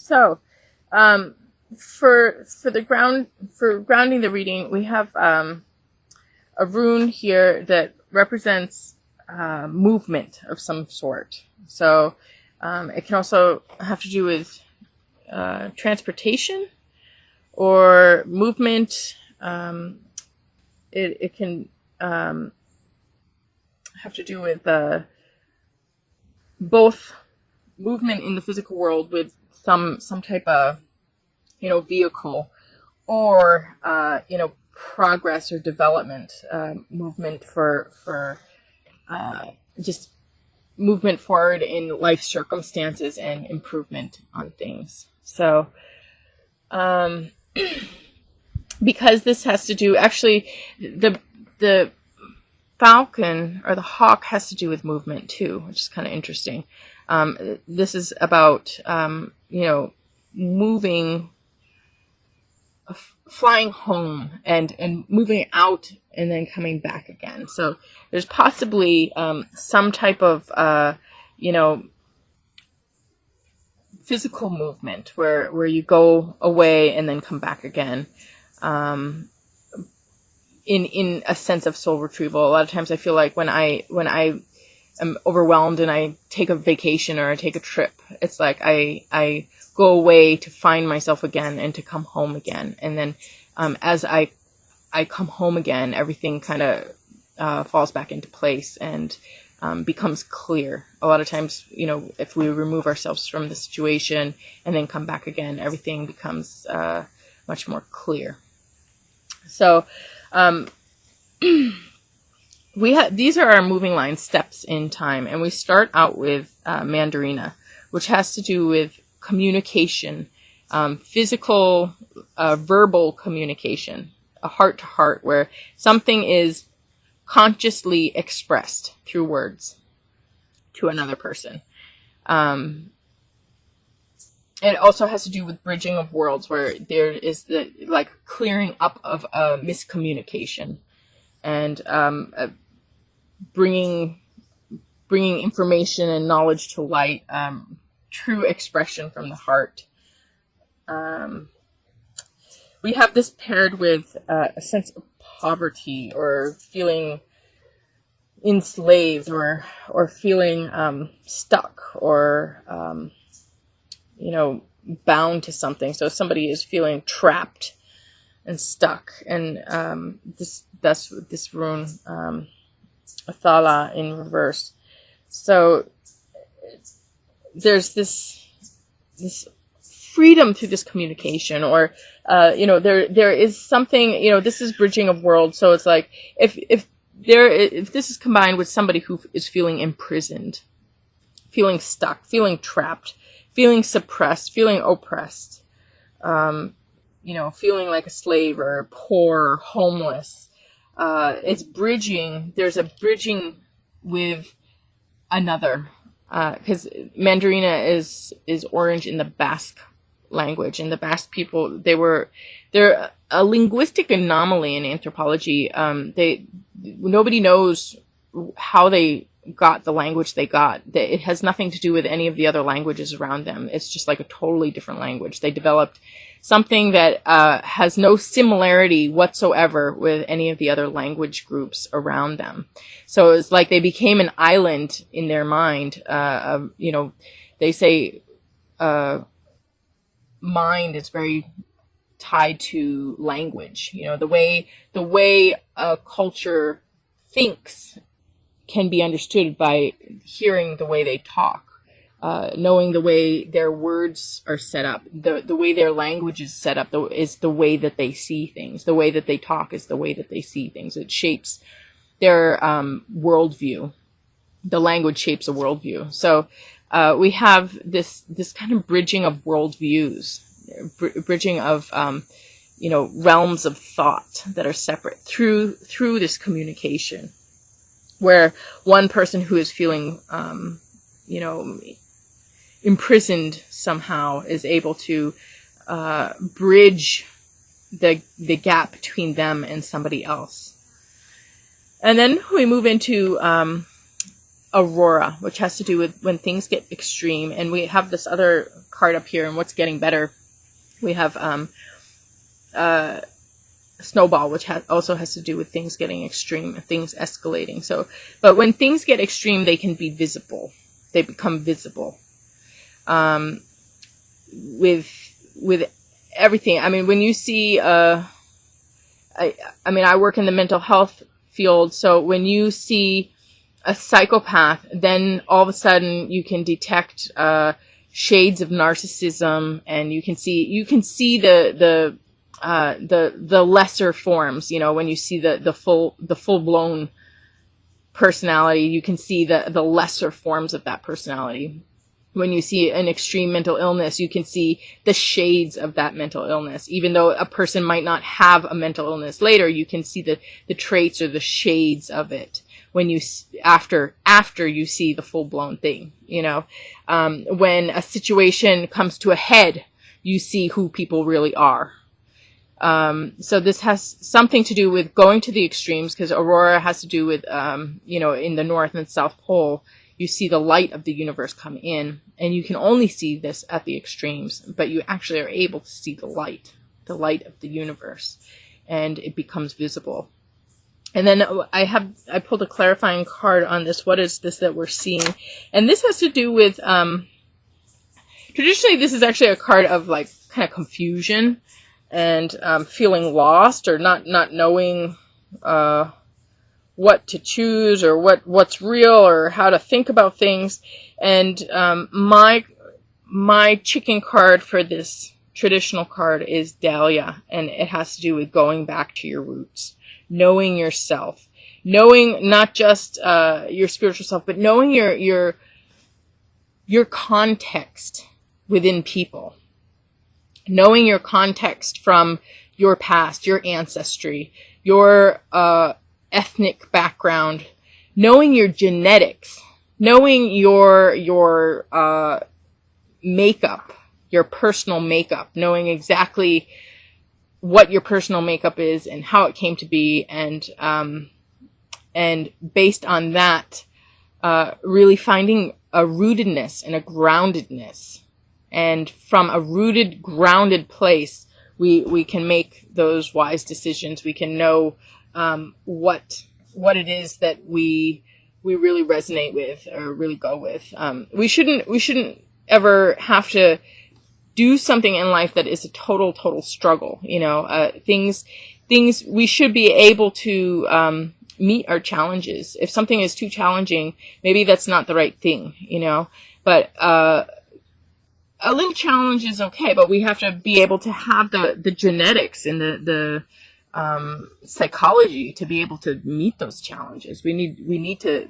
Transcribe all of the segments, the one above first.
So, for grounding the reading, we have a rune here that represents movement of some sort. So, it can also have to do with transportation or movement. It can have to do with both movement in the physical world with some type of vehicle, or progress or development, movement for just movement forward in life circumstances and improvement on things. So because this has to do, actually the falcon or the hawk has to do with movement too, which is kind of interesting. This is about moving, flying home and moving out and then coming back again. So there's possibly some type of physical movement where you go away and then come back again. In a sense of soul retrieval. A lot of times I feel like when I am overwhelmed and I take a vacation or I take a trip, it's like I go away to find myself again and to come home again. And then as I come home again, everything kind of falls back into place and becomes clear. A lot of times, if we remove ourselves from the situation and then come back again, everything becomes much more clear. So these are our moving line steps in time, and we start out with Mandarina, which has to do with communication, physical, verbal communication, a heart to heart, where something is consciously expressed through words to another person. It also has to do with bridging of worlds, where there is the clearing up of miscommunication and bringing information and knowledge to light, true expression from the heart. We have this paired with a sense of poverty, or feeling enslaved, or feeling stuck, or bound to something. So somebody is feeling trapped and stuck, and that's this rune, Athala in reverse. So there's this freedom through this communication, or there is something, this is bridging of worlds. So it's like if this is combined with somebody who is feeling imprisoned, feeling stuck, feeling trapped, feeling suppressed, feeling oppressed, feeling like a slave or poor, homeless. It's bridging. There's a bridging with another, because Mandarina is orange in the Basque language, and the Basque people, they're a linguistic anomaly in anthropology. Nobody knows how they got the language they got. It has nothing to do with any of the other languages around them. It's just like a totally different language. They developed something that has no similarity whatsoever with any of the other language groups around them. So it's like they became an island in their mind. They say mind is very tied to language. The way a culture thinks can be understood by hearing the way they talk, knowing the way their words are set up, the way their language is set up is the way that they see things. The way that they talk is the way that they see things. It shapes their worldview. The language shapes a worldview. So we have this kind of bridging of worldviews, bridging of realms of thought that are separate through this communication, where one person who is feeling imprisoned somehow is able to bridge the gap between them and somebody else. And then we move into Aurora, which has to do with when things get extreme. And we have this other card up here, and what's getting better. We have Snowball, which also has to do with things getting extreme, things escalating. So, but when things get extreme, they can be visible. They become visible. With everything. I mean, when you see, I work in the mental health field, so when you see a psychopath, then all of a sudden you can detect shades of narcissism, and you can see the lesser forms. You know, when you see the full blown personality, you can see the lesser forms of that personality. When you see an extreme mental illness, you can see the shades of that mental illness. Even though a person might not have a mental illness later, you can see the traits or the shades of it when you, after you see the full blown thing, you know. When a situation comes to a head, you see who people really are. So this has something to do with going to the extremes, because Aurora has to do with, you know, in the North and South Pole, you see the light of the universe come in, and you can only see this at the extremes, but you actually are able to see the light of the universe, and it becomes visible. And then I pulled a clarifying card on this. What is this that we're seeing? And this has to do with, traditionally this is actually a card of like kind of confusion and feeling lost, or not knowing what to choose, or what's real, or how to think about things. And my chicken card for this traditional card is Dahlia, and it has to do with going back to your roots, knowing yourself, knowing not just your spiritual self, but knowing your context within people, knowing your context from your past, your ancestry, your ethnic background, knowing your genetics, knowing your makeup, your personal makeup, knowing exactly what your personal makeup is and how it came to be, and based on that, really finding a rootedness and a groundedness. And from a rooted, grounded place, we can make those wise decisions. We can know what it is that we really resonate with or really go with. We shouldn't ever have to do something in life that is a total struggle. You know, things we should be able to meet our challenges. If something is too challenging, maybe that's not the right thing. You know, but a little challenge is okay, but we have to be able to have the genetics and the psychology to be able to meet those challenges. We need to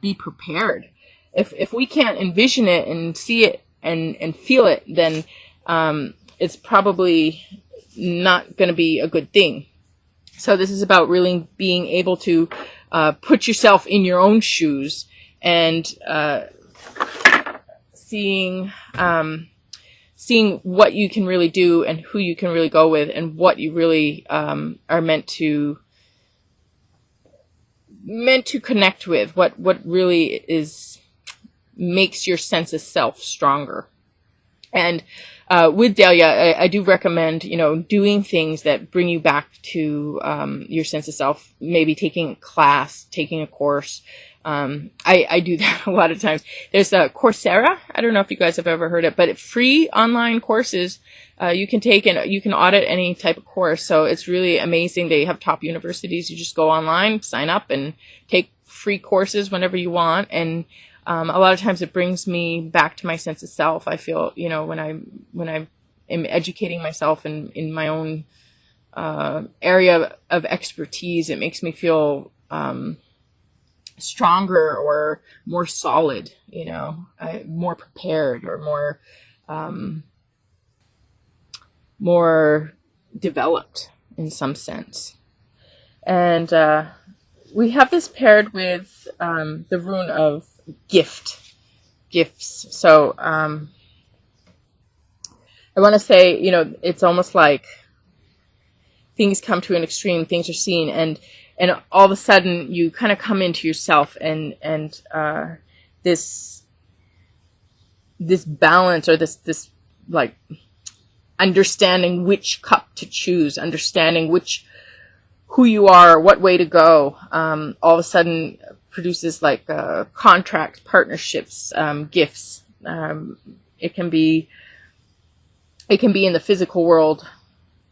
be prepared. If we can't envision it and see it and feel it, then it's probably not going to be a good thing. So this is about really being able to put yourself in your own shoes and seeing what you can really do and who you can really go with, and what you really are meant to connect with, what really makes your sense of self stronger. And with Dahlia, I do recommend, you know, doing things that bring you back to your sense of self. Maybe taking a class, taking a course. I do that a lot of times. There's a Coursera. I don't know if you guys have ever heard it, but free online courses you can take, and you can audit any type of course. So it's really amazing. They have top universities. You just go online, sign up, and take free courses whenever you want. And a lot of times it brings me back to my sense of self. I feel, you know, when I am educating myself in my own area of expertise, it makes me feel stronger or more solid, you know, more prepared, or more developed in some sense. And we have this paired with the rune of gifts. So I want to say, you know, it's almost like things come to an extreme, things are seen, and and all of a sudden you kind of come into yourself, and this balance, or this like understanding which cup to choose, understanding who you are, what way to go, all of a sudden produces like contracts, partnerships, gifts. It can be in the physical world,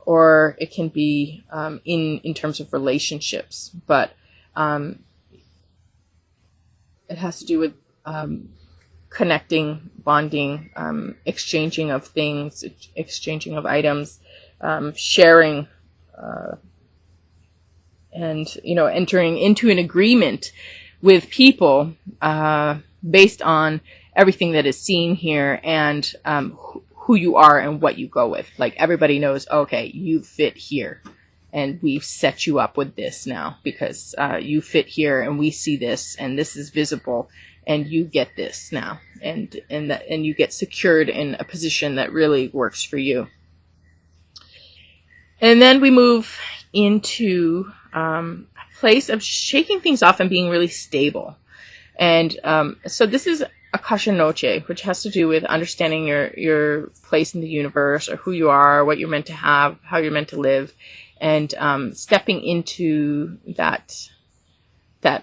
or it can be in terms of relationships, but it has to do with connecting, bonding, exchanging of things, exchanging of items, sharing, and entering into an agreement with people based on everything that is seen here, and who you are and what you go with. Like, everybody knows, okay, you fit here, and we've set you up with this now because you fit here, and we see this, and this is visible, and you get this now, and you get secured in a position that really works for you. And then we move into a place of shaking things off and being really stable. And so this is Akasha Noche, which has to do with understanding your place in the universe, or who you are, what you're meant to have, how you're meant to live, and stepping into that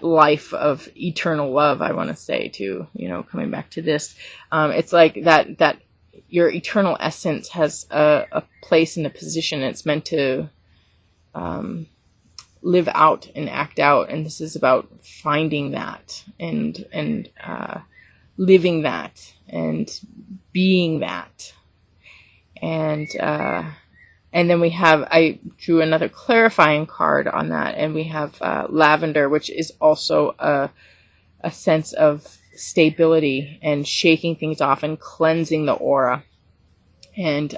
life of eternal love, I want to say, too, coming back to this. It's like that your eternal essence has a place and a position. It's meant to live out and act out, and this is about finding that and living that and being that. And then I drew another clarifying card on that, and we have lavender, which is also a sense of stability and shaking things off and cleansing the aura, and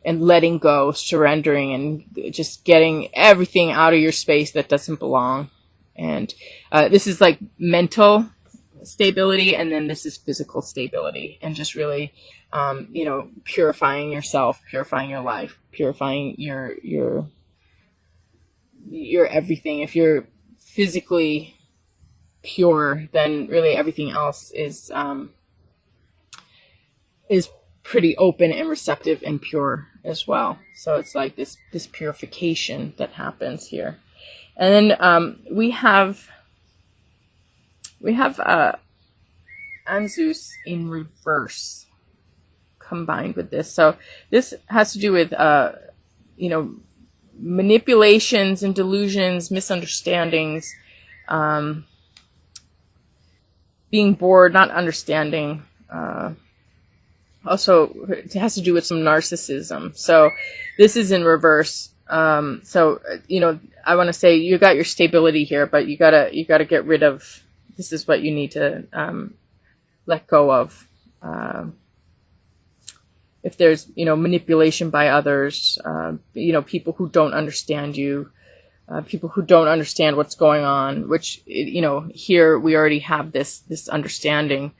letting go, surrendering, and just getting everything out of your space that doesn't belong. And this is like mental stability, and then this is physical stability, and just really purifying yourself, purifying your life, purifying your everything. If you're physically pure, then really everything else is pretty open and receptive and pure as well. So it's like this purification that happens here. And then we have Anzus in reverse combined with this. So this has to do with manipulations and delusions, misunderstandings, being bored, not understanding. Also, it has to do with some narcissism. So this is in reverse. So I want to say you got your stability here, but you gotta get rid of. This is what you need to let go of. If there's manipulation by others, people who don't understand you, people who don't understand what's going on, which here we already have this understanding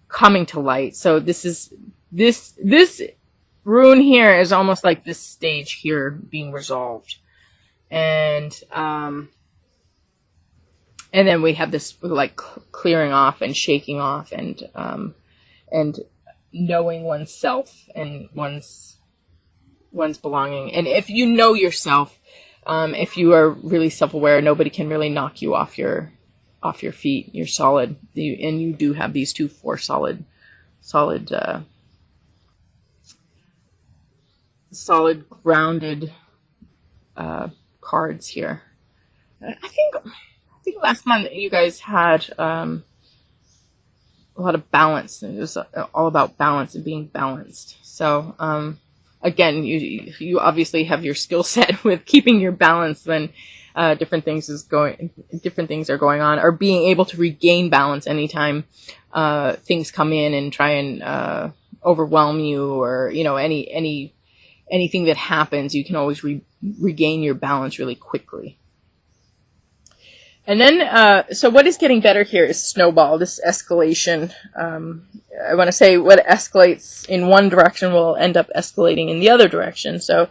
coming to light. So this rune here is almost like this stage here being resolved, and then we have this like clearing off and shaking off, and knowing oneself and one's belonging. And if you know yourself, if you are really self-aware, nobody can really knock you off your feet. You're solid, and you do have these 2-4 solid grounded cards here. I think last month you guys had a lot of balance. It was all about balance and being balanced. So again, you obviously have your skill set with keeping your balance when different things are going on, or being able to regain balance anytime things come in and try and overwhelm you, or anything that happens. You can always regain your balance really quickly. And then, so what is getting better here is snowball, this escalation. I want to say what escalates in one direction will end up escalating in the other direction. So,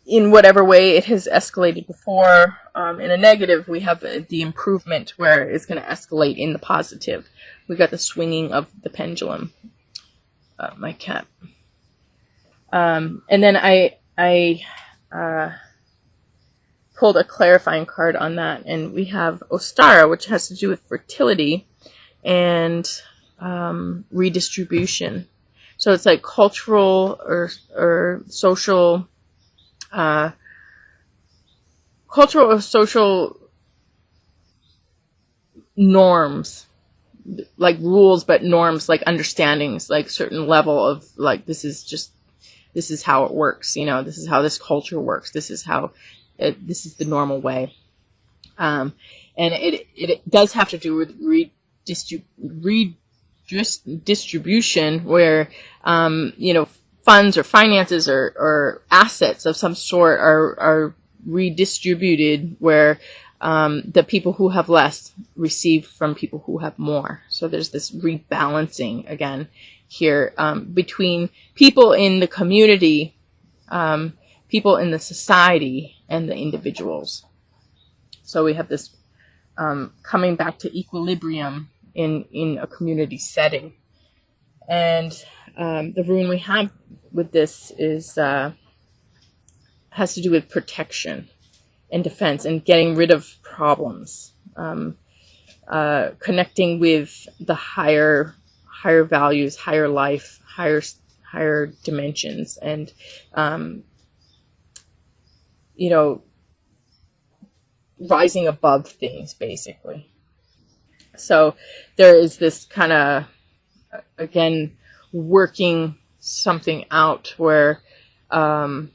in whatever way it has escalated before. In a negative, we have the improvement where it's going to escalate in the positive. We got the swinging of the pendulum. My cat. And then I pulled a clarifying card on that, and we have Ostara, which has to do with fertility and redistribution. So it's like cultural or social, cultural or social norms, like rules, but norms, like understandings, like certain level of like, this is how it works. You know, this is how this culture works. This is how this is the normal way. And it does have to do with redistribution, where, you know, funds or finances or assets of some sort are redistributed, where the people who have less receive from people who have more. So there's this rebalancing again here, between people in the community, people in the society, and the individuals. So we have this coming back to equilibrium in a community setting. And the rune we have with this is has to do with protection and defense and getting rid of problems, connecting with the higher values, higher life, higher dimensions, and you know, rising above things, basically. So there is this kind of, again, working something out where the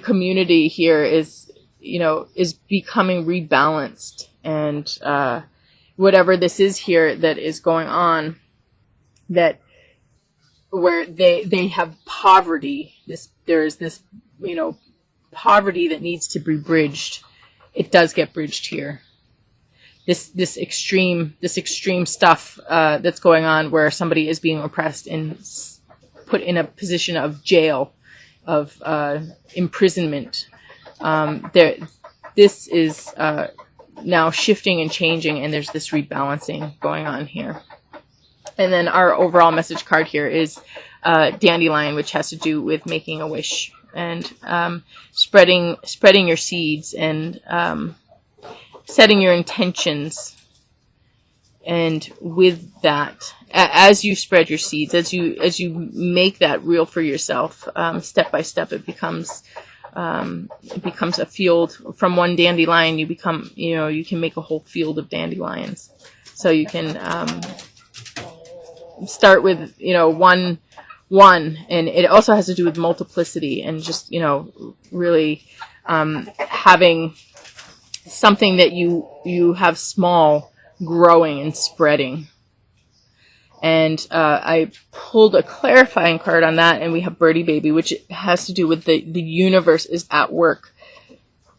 community here is, you know, is becoming rebalanced, and whatever this is here that is going on, that where they have poverty, there is this, you know, poverty that needs to be bridged. It does get bridged here. This extreme stuff that's going on, where somebody is being oppressed and put in a position of jail, of imprisonment. This is now shifting and changing, and there's this rebalancing going on here. And then our overall message card here is dandelion, which has to do with making a wish and spreading your seeds and setting your intentions. And with that, as you spread your seeds, as you make that real for yourself, step by step, it becomes a field. From one dandelion, you can make a whole field of dandelions. So you can start with, you know, one, and it also has to do with multiplicity and just, you know, really having something that you have small, growing and spreading. And I pulled a clarifying card on that, and we have Birdie Baby, which has to do with the universe is at work,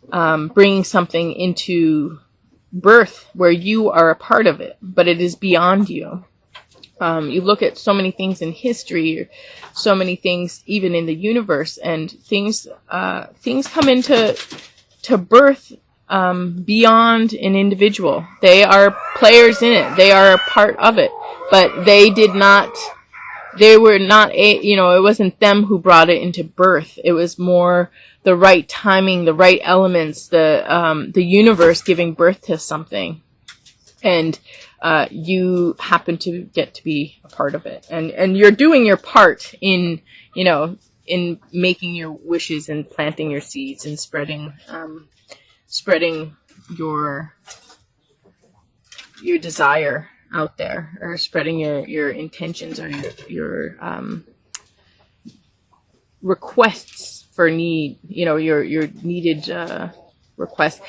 bringing something into birth where you are a part of it, but it is beyond you. You look at so many things in history, so many things even in the universe, and things come into birth beyond an individual. They are players in it. They are a part of it, but they were not it wasn't them who brought it into birth. It was more the right timing, the right elements, the universe giving birth to something. And you happen to get to be a part of it, and you're doing your part in making your wishes and planting your seeds and spreading your desire out there, or spreading your intentions, or your requests for need, your needed requests.